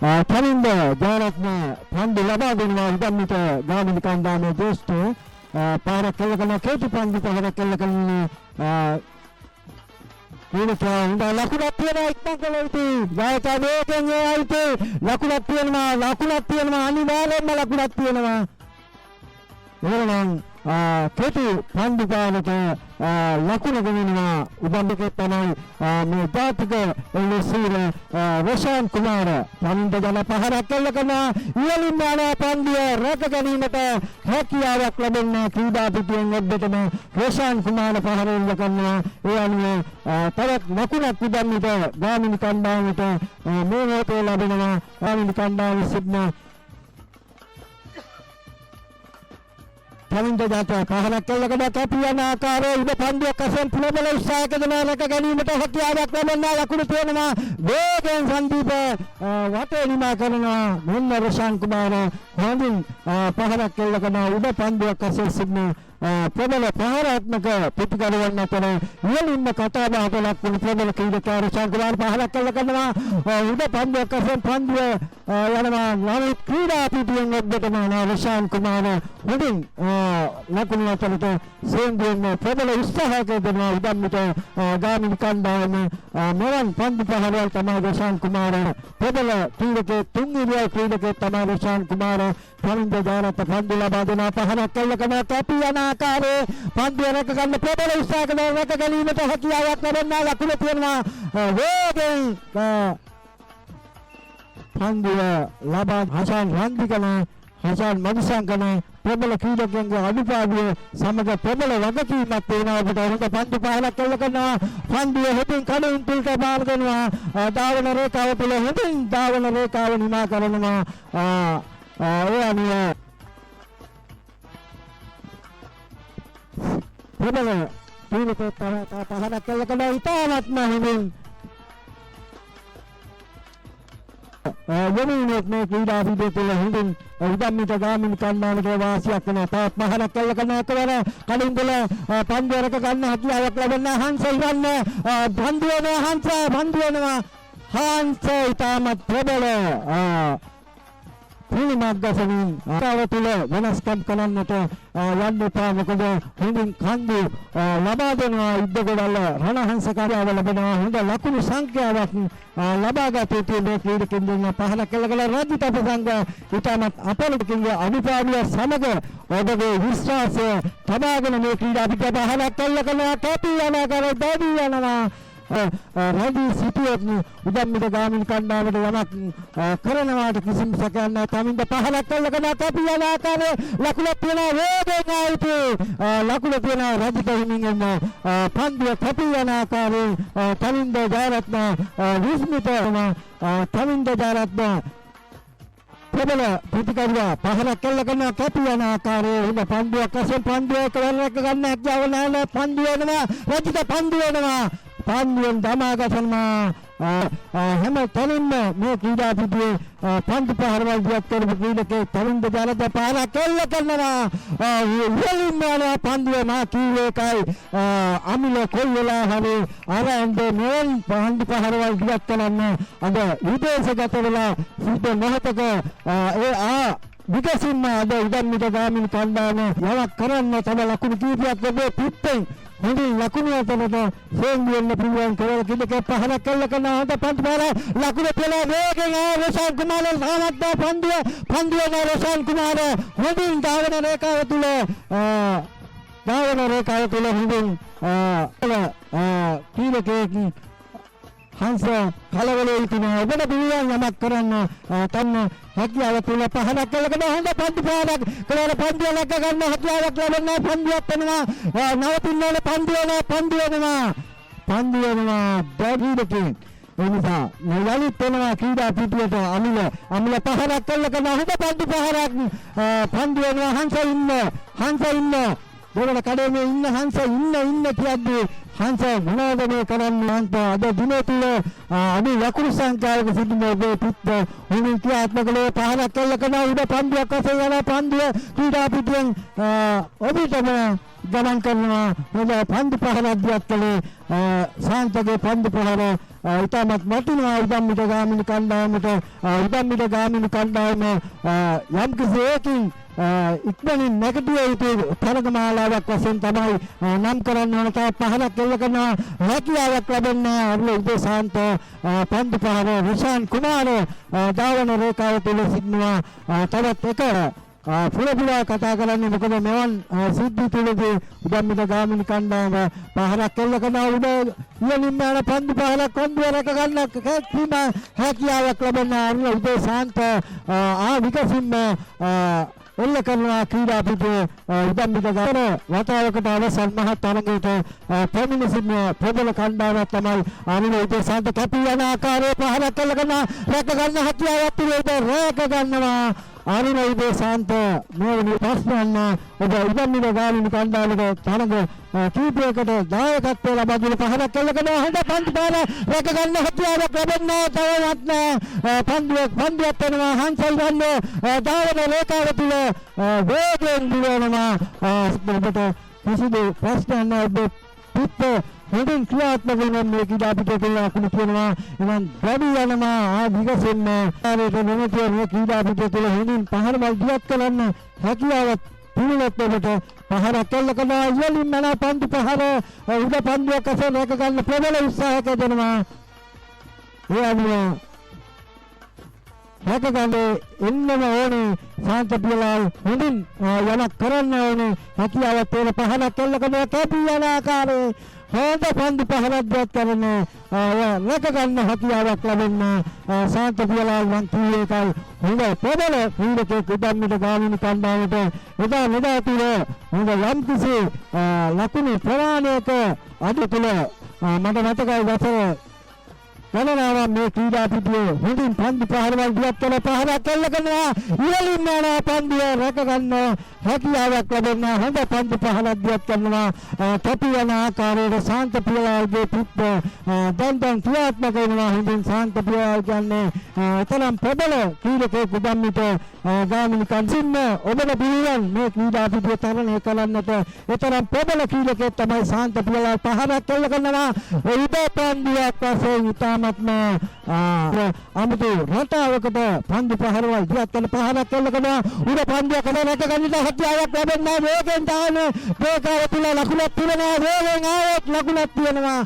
තනින්ද ජයරත්න පන්දු ලබා දෙනවා ඉදම්මිට ගාමිණී කණ්ඩායමේ ජේෂ්ඨ පාරක් කළ කරන කේතු පන්දු පාරක් කළ කරන ඊළඟට ලකුණක් තියෙනවා ඉක්මන් කළ යුතුයි ජයත වේගෙන් යයිති ලකුණක් තියෙනවා අනිවාර්යෙන්ම ලකුණක් තියෙනවා එහෙනම් කේතු පන්දු පාරට ලකුණ ගෙනිනවා උබන්දකේ තමයි මේ ජාතික එල්ලීසිර රොෂාන් කුමාර පන්ද ජන පහරක් කළ කරන ඉහළින් යන පන්දිය රැක ගැනීමට හැකියාවක් ලැබෙන ක්‍රීඩා පිටියෙන් ඔබටම රොෂාන් කුමාර පහරින් කරනවා ඒ අනුව තවත් ලකුණක් උදම්මිට ගාමිණී කණ්ඩායමට මේ මොහොතේ ලැබෙනවා ගාමිණී කණ්ඩායම සිටින තනින්ද ජාත පහරක් කළ කරන කැපියන ආකාරයේ උඩ පන්දියක් අසෙන් ප්‍රබල උත්සාහයක දෙන රැක ගැනීමට හැකියාවක් ලැබෙනවා ලකුණු තියෙනවා වේගෙන් සංදීප වටේ නිමා කරනවා මෙන්න රොෂාන් කුමාර හොඳින් පහරක් කළ කරන උඩ පන්දියක් අසෙන් සිටින ප්‍රබල පහරාත්මක ප්‍රතිකාරවන්න අතර ඉහළින්ම කතා බහට ලක් වුණු ප්‍රබල ක්‍රීඩකයා රොෂාන් කුමාර පහරක් කළ කරනවා උඩ පන්දියක් අසෙන් පන්දිය යනවා නමුත් ක්‍රීඩා පිටියෙන් ඔබටම රොෂාන් කුමාර හොඳින් ලකුණු අතරට සේන්දුවෙන් ප්‍රබල උත්සාහයක දෙනවා උදම්මිට ගාමිණී කණ්ඩායම මෙවන් පන්දු පහරවල් තමයි රොෂාන් කුමාර ප්‍රබල ක්‍රීඩකේ තුන්වෙනි ක්‍රීඩකේ තමයි රොෂාන් කුමාර පරින්ද ජයරත්න පන්දු ලබා දෙන පහරක් කළ කරන කැපී යන ආකාරයේ පන්දු රැක ගන්න ප්‍රබල උත්සාහයක රැක ගැනීමට හැකියාවක් ලැබෙනවා ලකුණු තියෙනවා වේගෙන් පන්දු ලබා හසන් රන්දිකන හසන් මනුසංකන ප්‍රබල ක්‍රීඩකයන්ගේ අනුපාඩුව සමග ප්‍රබල වගකීමක් තියෙනවා ඔබට හොඳ පන්දු පහරක් කළ කරනවා පන්දුව හොඳින් කඩින් තුලට බාර දෙනවා ධාවන රේඛාව තුල හොඳින් ධාවන රේඛාව නිමා කරනවා ඒ අනුව ප්‍රබල ක්‍රීඩකයන් පහරක් කළ කරනවා ඉතාමත්ම හොඳින් යොමුනොත් මේ ක්‍රීඩා පිටිය තුළ හොඳින් උදම්මිට ගාමිණී කණ්ඩායමට වාසියක් වෙනවා. තවත් පහරක් කළ කරන එකවර කලින් තුළ පන්දු රැක ගන්න හැකියාවක් ලැබෙන හංස ඉවන්න පන්දු වෙනවා හංස ඉතාමත් ප්‍රබල ක්‍රීඩාවක් ගසමින් ආව තුළ වෙනස්කම් කරන්නට යන්න එපා මොකද හොඳින් කන්දු ලබා දෙනවා ඉද්දගොඩල රණහංස කාර්යව ලැබෙනවා හොඳ ලකුණු සංඛ්‍යාවක් ලබාගත යුතු මේ ක්‍රීඩකයන් දෙන්න පහරක් කළ කරන රජිත ප්‍රසංග ඉතාමත් අපලකින්ගේ අනුපාඩුව සමග ඔබගේ විශ්වාසය තබාගෙන මේ ක්‍රීඩා පිටිය පහරක් කළ කරනවා කැපී යන ආකාරය දැඩි යනවා රජී සිටියොත් උදම්මිට ගාමිණී කණ්ඩායමට යමක් කරනවාට කිසිම සැකයක් නැහැ. තමින්ද පහරක් කළ කරන කැපී යන ආකාරයේ ලකුණක් තියෙනවා වේගෙන් ආයිතු ලකුණ තියෙනවා රජිත හිමින් එන්න පන්දුව කැපී යන ආකාරයේ තමින්ද ජයරත්න විස්මිත තමින්ද ජයරත්න ප්‍රබල ප්‍රතිකාරිය පහරක් කළ කරන කැපී යන ආකාරයේ හොඳ පන්දුවක් අසෙන් පන්දුවක වරක් ගන්න හැකියාව නැහැ පන්දු වෙනවා රජිත පන්දු වෙනවා පන්දුවෙන් දමාගසනවා හැම තැනින්ම මේ ක්‍රීඩා පිටියේ පන්දු පහරවල් දියත් කරපු ක්‍රීඩකේ තරුණ ජනත පහරක් කෙල්ල කරනවා ඉහළින් යන පන්දුව මා කීවේ එකයි අමිල කොයි වෙලා හරි අරන්ද මෙවන් පන්දු පහරවල් දියත් කරන්න අද විදේශගත වෙලා සිට මොහතක විකසින්න අද උදම්මිට ගාමිණී කණ්ඩායම යමක් කරන්න තම ලකුණු කීපයක් ලැබේ පිටෙන් හොඳින් ලකුණු අතරට සේන්දු වෙන්න පුළුවන් කරලා කිලක පහරක් කළ කරන හොඳ පන්දු පහර ලකුණු පෙළ වේගෙන් රොෂාන් කුමාර සාමත් පන්දුව රොෂාන් කුමාර හොඳින් ධාවන රේඛාව තුල හොඳින් කීලකේ හංස කලවලේ ඉතිනවා ඔබට පිළිවන් යමක් කරන්න තන්න හැකියාව තුල පහරක් කළ කරන හොඳ පන්දු පහරක් කලවල පන්දුව ලැග ගන්න හැකියාවක් ලැබෙනවා පන්දුවක් වෙනවා නවතින්න ඕන පන්දු වෙනවා බැරිදකින් එනිසා යලිත් වෙනවා ක්‍රීඩා පිටියට අමිල පහරක් කළ කරන හොඳ පන්දු පහරක් පන්දු වෙනවා හංස ඉන්න දෙවන කඩේම ඉන්න හංස ඉන්න කියද්දී හංස මොනවද මේ කරන්නේ අන්ත අද දිනේ තුල අනි ලකුණු සංඛ්‍යාවක සිටින ඔබේ පුත් හුමින් ක්‍රියාත්මකලේ පහරක් කළ කරන උඩ පන්දුවක් අසේ යන පන්දුව ක්‍රීඩා පිටියෙන් ඔබටම ගමන් කරනවා. හොඳ පන්දු පහරක් දියත් කළේ සාන්තගේ පන්දු පහර ඉතාමත් වටිනවා උදම්මිට ගාමිණී කණ්ඩායමට. උදම්මිට ගාමිණී කණ්ඩායම යම් කිසි ඒකින් ඉක්මනින් නැගිටිය යුතු තරගමාලාවක් වශයෙන් තමයි නම් කරන්න ඕන. තව පහරක් එල්ල කරනවා හැකියාවක් ලැබෙන්නේ අරුල උදේසාන්ත පන්දු පහර රිෂාන් කුමාර ධාවන රේඛාව තුල සිටිනවා. තවත් එක පුරපුරා කතා කරන්නේ මොකද මෙවන් සිද්ධි තුලදී උදම්මිට ගාමිණී කණ්ඩායම පහරක් එල්ල කරනවා. උඩ ඉහළින්ම යන පන්දු පහරක් කොන්දුව රැක ගන්න කීම හැකියාවක් ලැබෙන අරුල උදේසාන්ත විකසින්ම එල්ල කරනවා ක්‍රීඩා පිටුවේ උදම්මිට ගාන වතාවකට අවසන් මහත් තරගයට පැමිණ සිටින ප්‍රබල කණ්ඩායමක් තමයි අරුල උදේසාන්ත කැපී යන ආකාරයේ පහරක් එල්ල කරනවා. රැක ගන්න හැකියාවක් තිබෙයිද? රැක ගන්නවා අරුල උදේසාන්ත. මේ ප්‍රශ්නන්න ඔබ උදම්මිට ගාමිණී කණ්ඩායමට තරග කීපයකට දායකත්වය ලබා දෙන පහරක් එල්ල කරනවා. හොඳ පන්දු පහර රැක ගන්න හැකියාවක් ලැබෙන්නේ තවවත් නැහැ. පන්දුවක් වෙනවා හංසල් ගන්න ධාවන රේඛාව තුල වේගයෙන් දිවනවා. ඔබට කිසිදු ප්‍රශ්නයක් නැහැ. ඔබ පිට හොඳින් ක්‍රියාත්මක වෙන මේ ක්‍රීඩා පිටේ තුල අකුණු කියනවා. එනම් වැඩි යනවා විකසින්න ආරේත නොමැතිව මේ ක්‍රීඩා පිටේ තුල හොඳින් පහර බල් දියත් කරන්න හැකියාවක් පිළිවෙත් ඔබට පහරක් එල්ල කරනවා. ඉහළින් යන පන්දු පහර උඩ පන්දුවක් අසල රැක ගන්න ප්‍රබල උත්සාහයක් දෙනවා. ඒ අනුව රැක ගන්න එන්නම ඕනේ. ශාන්ත පියලාල් හොඳින් යමක් කරන්න ඕනේ. හැකියාවක් තියෙන පහරක් එල්ල කරනවා. කැපී යන ආකාරයේ හොඳ පන්දු පහරක් දියත් කරන රැක ගන්න හැකියාවක් ලැබෙන ශාන්ත පියලාල් මං කියේ ඒකයි. හොඳ ප්‍රබල ක්‍රීඩකයෙක් උදම්මිට ගාමිණී කණ්ඩායමට එදා තුල හොඳ යම්කිසි ලකුණු ප්‍රමාණයක අඩු තුල මට මතකයි වසර ගණනාවක් මේ ක්‍රීඩා පිටුවේ හොඳින් පන්දු පහරවල් දියත් කරන පහරක් එල්ල කරනවා. ඉහළින් යන පන්දුව රැක ගන්න හැකියාවක් ලැබෙන හොඳ පන්දු පහරක් දියත් කරනවා. කැපී යන ආකාරයට ශාන්ත පියලාල්ගේ පිට දැන් ක්‍රියාත්මක වෙනවා. හොඳින් ශාන්ත පියලාල් කියන්නේ තරම් ප්‍රබල ක්‍රීඩකයෙක් උදම්මිට ගාමිණී කණ්ඩායම ඔබට පිළිවන් මේ ක්‍රීඩා පිටුවේ තරණය කරන්නට තරම් ප්‍රබල ක්‍රීඩකයෙක් තමයි ශාන්ත පියලාල්. පහරක් එල්ල කරනවා උඩ පන්දුවක් වශයෙන් ඉතාමත්ම අමුතු රටාවකට පන්දු පහරවල් දියත් කරන පහරක් එල්ල කරනවා. උඩ පන්දුවක් රැක ගන්නට හැකියාවක් ලැබෙන්නේ වේගෙන් දාන බේකාර තුල ලකුණක් තියෙනවා. වේගෙන් ආවොත් ලකුණක් තියෙනවා.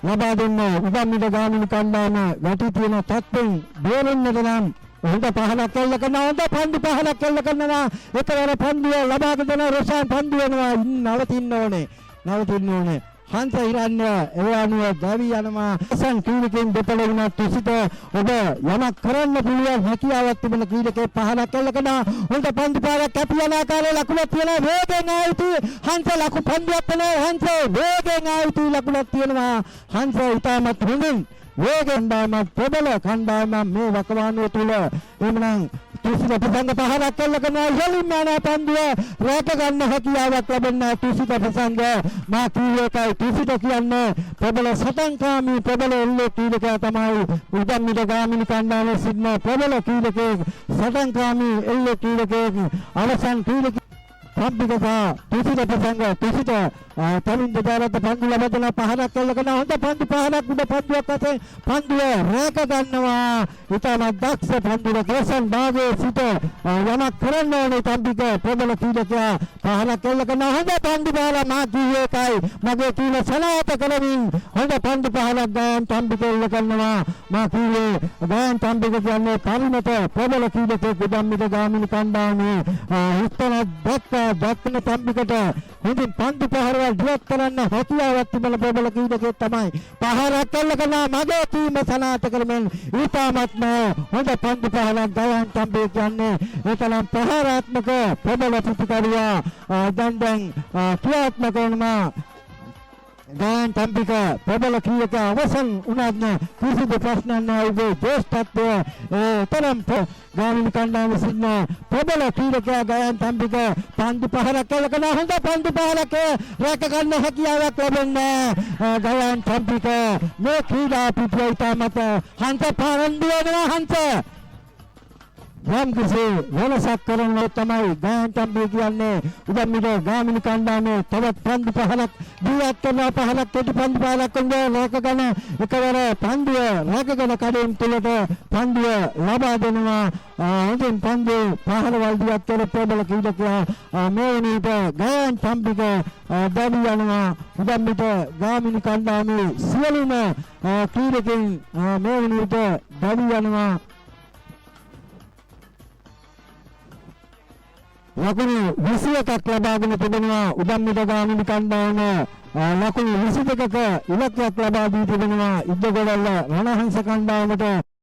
ලබා දෙන්න උදම්මිට ගාමිණී කණ්ඩායම වැටි තියෙන තත්ත්වෙන් බේරෙන්නට නම් හොඳ පහරක් එල්ල කරනවා. හොඳ පන්දු පහරක් එල්ල කරනවා. එකවර පන්දුව ලබා දෙන රොෂාන් පන්දු වෙනවා. නවතින්න ඕනේ. හංස ඉරන්න එවනුව දැවි යනවා. සන් ක්‍රීඩකයන් දෙපළ වුණා තුසිත ඔබ යමක් කරන්න පුළුවන් හැකියාවක් තිබෙන ක්‍රීඩකයෙක් පහරක් එල්ල කරනවා. හොඳ පන්දු පාරක් කැපී යන ආකාරයේ ලකුණක් තියෙනවා. වේගෙන් ආයුතු හංස ලකු පන්දුවක් වෙනවා. හංස වේගෙන් ආයුතු ලකුණක් තියෙනවා. හංස ඉතාමත් හොඳින් වේගෙන් දාමත් ප්‍රබල කණ්ඩායමක් මේ වකවානුව තුල. එමනම් තුසිත ප්‍රසංග පහරක් එල්ල කරනවා. ඉහළින් යන පන්දුව රැක ගන්න හැකියාවක් ලැබෙන තුසිත ප්‍රසංග මා කීයකයි. තුසිත කියන්නේ ප්‍රබල සටන්කාමී ප්‍රබල එල්ලේ ක්‍රීඩකයා තමයි උදම්මිට ගාමිණී කණ්ඩායමේ සිටින ප්‍රබල ක්‍රීඩකයෙක්. සටන්කාමී එල්ලේ ක්‍රීඩකයෙක් අවසන් ක්‍රීඩකයෙක් පන්දුකසා තුසිත ප්‍රසංග තුසිත තලින් දෙදාරත් පන්දු ලබන පහරක් එල්ල කරන හොඳ පන්දු පහරක් උඩ පන්දුවක් අතේ පන්දුව රැක ගන්නවා. ඉතාමත් දක්ෂ පන්දුව කේසන් භාගයේ සිට යමක් කරන්න ඕනේ. තම්බික ප්‍රබල ක්‍රීඩකයා පහරක් එල්ල කරන හොඳ පන්දු පහර මා කිව්වේ එකයි. මගේ ටීම සනාථ කරමින් හොඳ පන්දු පහරක් ගායන් තම්බික එල්ල කරනවා. මා කිව්වේ ගායන් තම්බික කියන්නේ පරිණත ප්‍රබල ක්‍රීඩකයෙක් උදම්මිට ගාමිණී කණ්ඩායමේ හිස්තන දක්වන තම්බිකට හොඳින් පන්දු පහරවල් දියත් කරන්න හැකියාවක් තිබෙන ප්‍රබල ක්‍රීඩකයෙක් තමයි. පහරක් එල්ල කරනවා. මගේ ටීම සනාථ කරමින් ඉතාමත්ම හොඳ පන්දු පහරක් ගායන් තම්බික කියන්නේ ඒතරම් ප්‍රහාරාත්මක ප්‍රබල ප්‍රතිකාරියා දැන් ක්‍රියාත්මක වෙනවා. ගායන් තම්බික ප්‍රබල ක්‍රීඩකයා අවසන් උනත් කිසිදු ප්‍රශ්නයක් නැහැ. ඔබේ ජේෂ්ඨත්වය තරම් ගාමිණී කණ්ඩායමේ සිටින ප්‍රබල ක්‍රීඩකයා ගායන් තම්බික පන්දු පහරක් එල්ල කරන හොඳ පන්දු පහරක් රැක ගන්න හැකියාවක් ලැබෙන්නේ ගායන් තම්බික මේ ක්‍රීඩා පිටුවේ ඉතාමත් හංස පාරන්දු වෙනවා. හංස යම් කිසි වෙනසක් කරනව තමයි ගාන්ටම්බි කියන්නේ. උදම් මිට ගාමිණී කණ්ඩායමේ තවත් පන්දු පහලක් දීවත් කරන පහලක් කෙටි පන්දු පහලක් කොන්දේ රැකගෙන එකවර පන්දුව රැකගෙන කඩේන් තුලට පන්දුව ලබා දෙනවා. හොඳින් පන්දු පහල වල්දියක් කර ප්‍රබල ක්‍රීඩකයා මේ වෙනීට ගාන්ටම්බික දැවි යනවා. උදම් මිට ගාමිණී කණ්ඩායමේ සියලුම ක්‍රීඩකයන් මේ වෙනීට දැවි යනවා. ලකුණු 21ක් ලබාගෙන තිබෙනවා උදම්මිට ගාමිණී කණ්ඩායම. ලකුණු 22ක ඉලක්කයක් ලබා දී තිබෙනවා ඉද්දගොඩල්ල රණහංස කණ්ඩායමට.